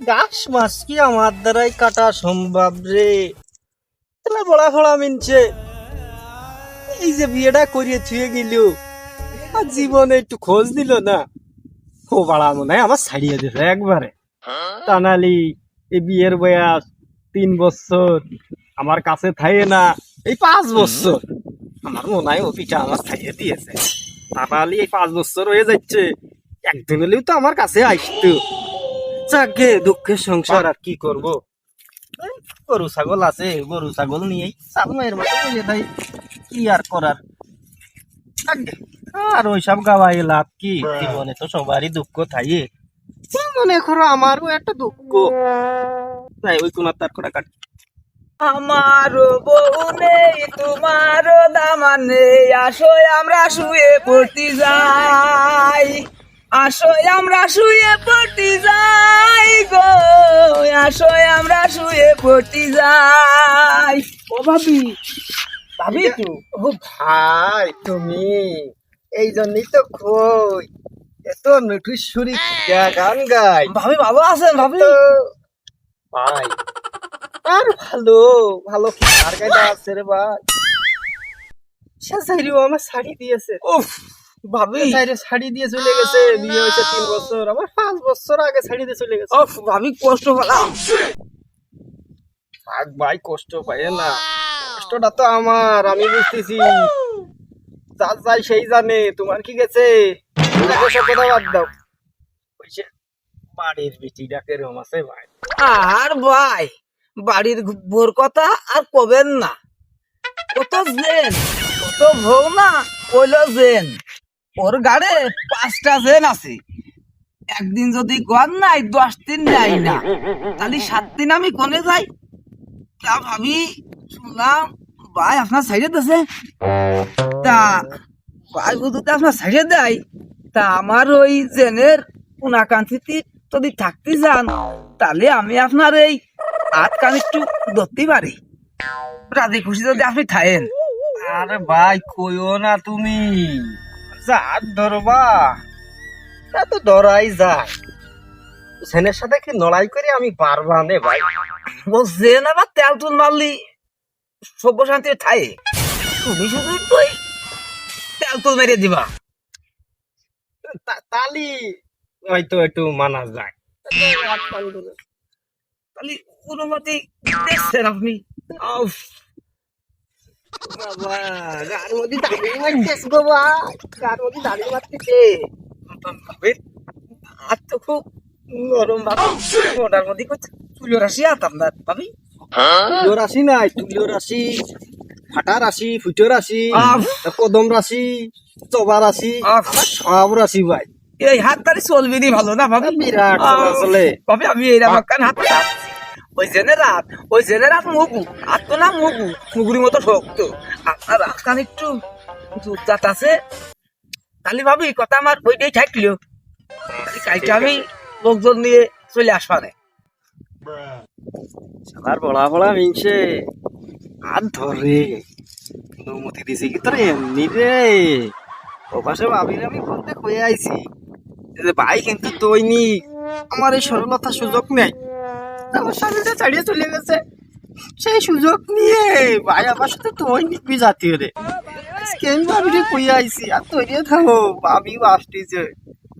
গাছ মাছ কি আমার দ্বারাই কাটা সম্ভব রে? তাহলে বড়া ফড়া মিনছে এই যে বিয়েটা করিয়ে থুয়ে গেল, আর জীবনে একটু খোঁজ দিল না। ও বাড়া মনে হয় আমার ছাড়িয়ে দিছে একবারে। টানালি এই বিয়ের বয়স 3 বছর আমার কাছে থাকে না, এই 5 বছর আমার মনে হয় ও পিঠা আমার ছাড়িয়ে দিয়েছে। টানালি এই 5 বছর হয়ে যাচ্ছে, একদিন হলেও তো আমার কাছে আসতো। যাকে দুঃখের সংসার, আর কি করব। এই গরু ছাগল আছে, গরু ছাগল নিয়েই সামনের মতো বলে তাই, কি আর করার। যাকগে, আর ওইসব গাওয়াই লাভ কি? জীবনে তো সবারই দুঃখ থাকে, মনে করো আমারও একটা দুঃখ। তাই ওই কোনার তার কটা কাট। আমারও বউ নেই, তোমারও দামান নেই, আসো আমরা শুয়ে পড়তে যাই, আসো আমরা শুয়ে পড়তে যাই গো, আসো আমরা শুয়ে পড়তে যাই। ও ভাবি, ভাবি তো ও ভাই, তুমি এই জন্যই তো কই এত নটুশ্বরী গান গাই। ভাবি ভালো আছেন ভাবি? তো ভাই আর ভালো ভালো কি আর গাইডা আছে রে ভাই। সে সাইরিও আমার শাড়ি দিয়েছে। উফ ভাবি, সাইরে শাড়ি দিয়ে চলে গেছে, বিয়ে হয়েছে 3 বছর, আমার 5 বছর আগে শাড়ি দিয়ে চলে গেছে। উফ ভাবি কষ্ট পেলাম। থাক ভাই, কষ্ট পাই না, কষ্টটা তো আমার, আমি বুঝতেছি। যা যাই সেই জানে, তোমার কি গেছে? দেখো সব কথা বাদ দাও, ওই যে বাড়ির বিটি ডাকে রুম আছে ভাই। আর ভাই বাড়ির বোর কথা আর কবেন না, কত জেন, কত ভোগ না কইল জেন, ওর গাড়ে 5টা জেন আছে। একদিন যদি গন নাই 10 দিন নাই না, তাহলে 7 দিন আমি কোনে যাই? তা ভাবি শুনলাম ভাই আপনার সাইডে আছে, তা ভাই বুঝতে আপনার সাইডে দেয়, তা আমার ওই জেনের উনাকান্তিতে যদি থাকতে যান, তাহলে আমি আপনার এই হাত কান একটু ধরতে পারি, রাজি খুশি যদি আপনি থাকেন। আরে ভাই কইও না তুমি, যা ধরবা তা তো ধরাই যায়। ছেলের সাথে কি লড়াই করে আমি পারবা নে ভাই? বলছেন আবার তেল তুল মারলি সভ্য শান্তি থায়ে, তুমি শুধু একটু ওই তেল তুল মেরে দিবা, তালি হয়তো একটু মানা যায়। তাহলে অনুমতি দেখছেন আপনি? আউফ, বাবা গার মধ্যে দাঁড়িয়ে মারতেছ গো ভাই, গার মধ্যে দাঁড়িয়ে মারতেছে। আর তো খুব নরম ভাবি, ওটার মধ্যে চুলো রাশি আত আপনার ভাবি। তুলিও রাশি নাই, তুলিও রাশি, ফাটা রাশি, ফুটো রাশি, আফ। কদম রাশি, চবা রাশি, আফ। আমার সব রাশি ভাই। এই হাত তারি চলবি নি ভালো না ভাবি? বিরাট আফ। আসলে ভাবি আমি এইরকম একখান হাত চাচ্ছি। ওই জেনে রাত মগু, আর তো না মগু, মুগুরির মতো শক্ত, আপনার হাত খান একটু জোরজাত আছে। তাহলে ভাবি কথা আমার ওইটাই থাকলো, কাইটা আমি লোকজন নিয়ে চলে আসবানে। সালার বড়া বড়া মিনছে আর ধরে অনুমতি দিছে কি তোর এমনি রে? ও পাশে ভাবির আমি বলতে কয়ে আইছি যে ভাই কিন্তু তৈনি আমার এই সরলতার সুযোগ নেই, আমার স্বামীটা ছাড়িয়ে চলে গেছে, সেই সুযোগ নিয়ে ভাই আমার সাথে তৈ নিবি জাতীয় রে। কেন ভাবিরে কয়ে আইছি আর তৈরিয়ে থাকো, ভাবি আসতেছে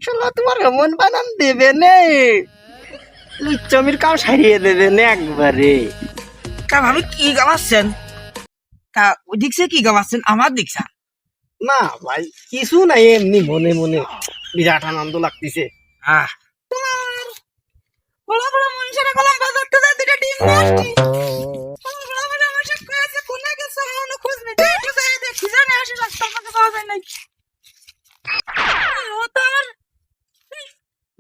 শালা তোমার এমন বানান দেবে নে, লুচ্চমির কাম সারিয়ে দেবে না একবারে। তা ভাবি কি গাওয়াচ্ছেন? তা ওই দিকছে কি গাওয়াচ্ছেন আমার দিকছা? না ভাই কিছু নাই, এমনি মনে মনে বিরাট আনন্দ লাগতেছে। আহ বড় বড় মনুষ্যরা কলম বাজার তো দুটো ডিম মিষ্টি, বড় বড় মনুষ্য কয়েছে কোনে গেছে মনে খোঁজ নেই, একটু যাই দেখি জানে আসে রাস্তা আমাকে পাওয়া যায় নাই। ও তো আমার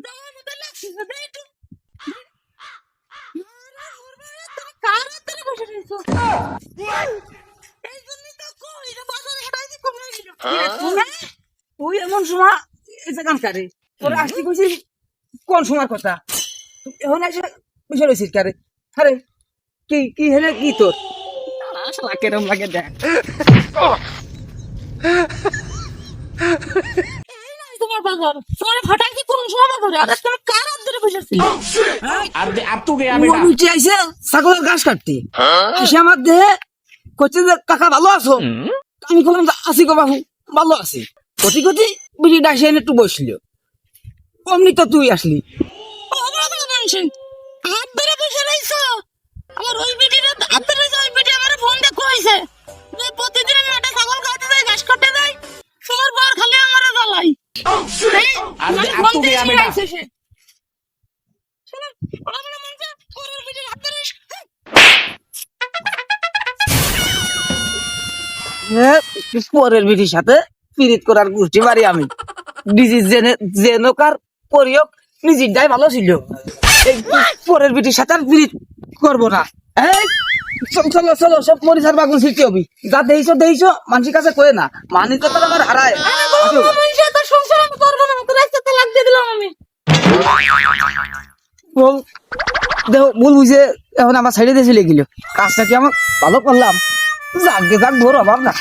দাওয়ার মধ্যে লাগছে দেই একটু। কার হাতে বসে রইছো? এই জন্যই তো কই রে বাজারে হেঁটাই দি কমে গেল। তুই এমন সময় এই জায়গান কারে তোর আসতে কইছিস কোন সময় কথা, এখন এসে বসে রয়েছিস কারে? আরে কি কি হেলে কি তোর শালা কেরম লাগে দেখ। এই নাই তোমার বাজার, তোমার ফাটাই কি কোন সময় বাজারে? আরে তুমি কার হাত ধরে করে বসেছিল ওর বিটি আইছে ছাগলের ঘাস কাটতে এসে আমার দেহে কচ্ছে যে কাকা ভালো আছো আমি বললাম যে আছি গো বাবু ভালো আছি কটি কটি বিটি ডাসে এনে একটু বসলো অমনি তো তুই আসলি হাত ধরে বসে রইছো আমার ওই বিটির হাত ধরে ওই বিটি আমার ফোন দিয়ে কইছে যে প্রতিদিন আমি একটা ছাগল খাইতে যাই ঘাস কাটতে যাই তোমার বার খালি আমার জ্বালাই ফোন দিয়ে আইছে সে শুনুন ওরা মনে মনছে ওর বিটির হাত ধরে পরের বিটির সাথে পিরিত করার গোষ্ঠী মারি আমি ডিজিজ জেনকার প্রয়োগ নিজেরটাই ভালো ছিল এই পরের বিটির সাথে আর পিরিত করবো না এই চলো চলো চলো সব মরিচার বাগুন শিখতে হবি যা দেইছো মানুষের কাছে কয়ে না মানি তো তোর আমার হারায় আসো। তো সংসার আমি করবো না তোর একটা তালাক দিয়ে দিলাম আমি বল দেখো ভুল বুঝে এখন আমার সাইডে দিয়ে চলে গেল কাজটা কি আমার ভালো করলাম যাক গে যাক ভোর অভাব না